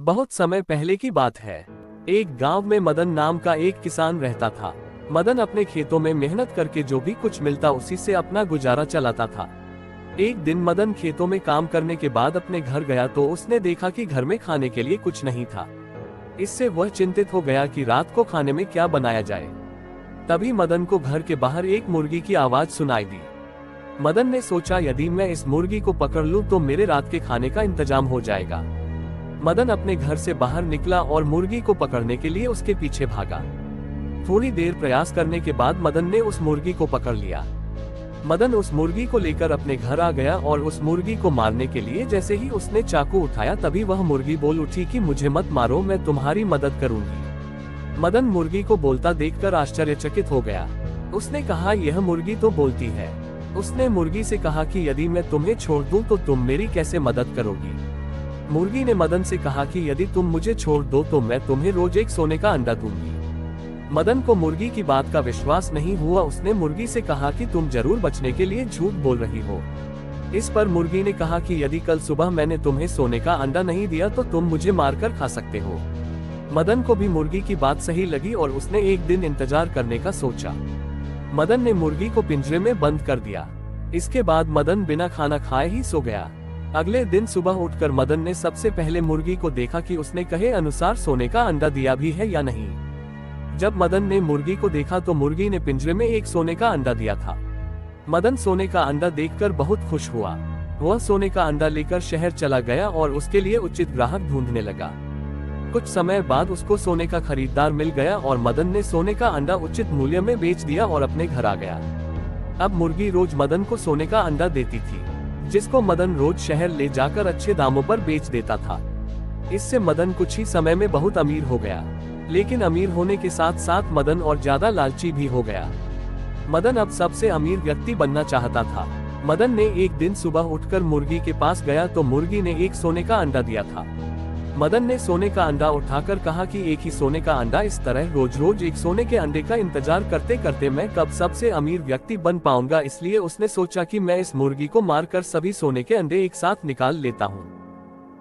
बहुत समय पहले की बात है। एक गांव में मदन नाम का एक किसान रहता था। मदन अपने खेतों में मेहनत करके जो भी कुछ मिलता उसी से अपना गुजारा चलाता था। एक दिन मदन खेतों में काम करने के बाद अपने घर गया तो उसने देखा कि घर में खाने के लिए कुछ नहीं था। इससे वह चिंतित हो गया कि रात को खाने में क्या बनाया जाए। तभी मदन को घर के बाहर एक मुर्गी की आवाज सुनाई दी। मदन ने सोचा, यदि मैं इस मुर्गी को पकड़ लूं तो मेरे रात के खाने का इंतजाम हो जाएगा। मदन अपने घर से बाहर निकला और मुर्गी को पकड़ने के लिए उसके पीछे भागा। थोड़ी देर प्रयास करने के बाद मदन ने उस मुर्गी को पकड़ लिया। मदन उस मुर्गी को लेकर अपने घर आ गया और उस मुर्गी को मारने के लिए जैसे ही उसने चाकू उठाया तभी वह मुर्गी बोल उठी कि मुझे मत मारो, मैं तुम्हारी मदद करूंगी। मदन मुर्गी को बोलता देखकर आश्चर्यचकित हो गया। उसने कहा, यह मुर्गी तो बोलती है। उसने मुर्गी से कहा कि यदि मैं तुम्हें छोड़ दूं तो तुम मेरी कैसे मदद करोगी। मुर्गी ने मदन से कहा कि यदि तुम मुझे छोड़ दो तो मैं तुम्हें रोज एक सोने का अंडा दूंगी। मदन को मुर्गी की बात का विश्वास नहीं हुआ। उसने मुर्गी से कहा कि तुम जरूर बचने के लिए झूठ बोल रही हो। इस पर मुर्गी ने कहा कि यदि कल सुबह मैंने तुम्हें सोने का अंडा नहीं दिया तो तुम मुझे मारकर खा सकते हो। मदन को भी मुर्गी की बात सही लगी और उसने एक दिन इंतजार करने का सोचा। मदन ने मुर्गी को पिंजरे में बंद कर दिया। इसके बाद मदन बिना खाना खाए ही सो गया। अगले दिन सुबह उठकर मदन ने सबसे पहले मुर्गी को देखा कि उसने कहे अनुसार सोने का अंडा दिया भी है या नहीं। जब मदन ने मुर्गी को देखा तो मुर्गी ने पिंजरे में एक सोने का अंडा दिया था। मदन सोने का अंडा देखकर बहुत खुश हुआ। वह सोने का अंडा लेकर शहर चला गया और उसके लिए उचित ग्राहक ढूंढने लगा। कुछ समय बाद उसको सोने का खरीदार मिल गया और मदन ने सोने का अंडा उचित मूल्य में बेच दिया और अपने घर आ गया। अब मुर्गी रोज मदन को सोने का अंडा देती थी, जिसको मदन रोज शहर ले जाकर अच्छे दामों पर बेच देता था। इससे मदन कुछ ही समय में बहुत अमीर हो गया। लेकिन अमीर होने के साथ साथ मदन और ज्यादा लालची भी हो गया। मदन अब सबसे अमीर व्यक्ति बनना चाहता था। मदन ने एक दिन सुबह उठकर मुर्गी के पास गया तो मुर्गी ने एक सोने का अंडा दिया था। मदन ने सोने का अंडा उठाकर कहा कि एक ही सोने का अंडा, इस तरह रोज रोज एक सोने के अंडे का इंतजार करते करते मैं कब सबसे अमीर व्यक्ति बन पाऊंगा। इसलिए उसने सोचा कि मैं इस मुर्गी को मारकर सभी सोने के अंडे एक साथ निकाल लेता हूँ,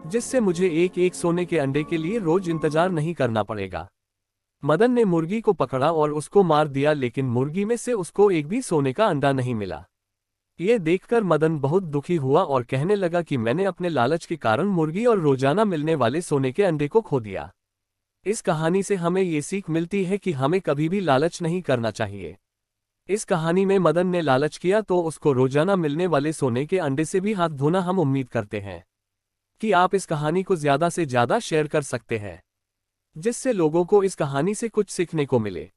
जिससे मुझे एक एक सोने के अंडे के लिए रोज इंतजार नहीं करना पड़ेगा। मदन ने मुर्गी को पकड़ा और उसको मार दिया, लेकिन मुर्गी में से उसको एक भी सोने का अंडा नहीं मिला। ये देखकर मदन बहुत दुखी हुआ और कहने लगा कि मैंने अपने लालच के कारण मुर्गी और रोजाना मिलने वाले सोने के अंडे को खो दिया। इस कहानी से हमें ये सीख मिलती है कि हमें कभी भी लालच नहीं करना चाहिए। इस कहानी में मदन ने लालच किया तो उसको रोजाना मिलने वाले सोने के अंडे से भी हाथ धोना। हम उम्मीद करते हैं कि आप इस कहानी को ज्यादा से ज्यादा शेयर कर सकते हैं, जिससे लोगों को इस कहानी से कुछ सीखने को मिले।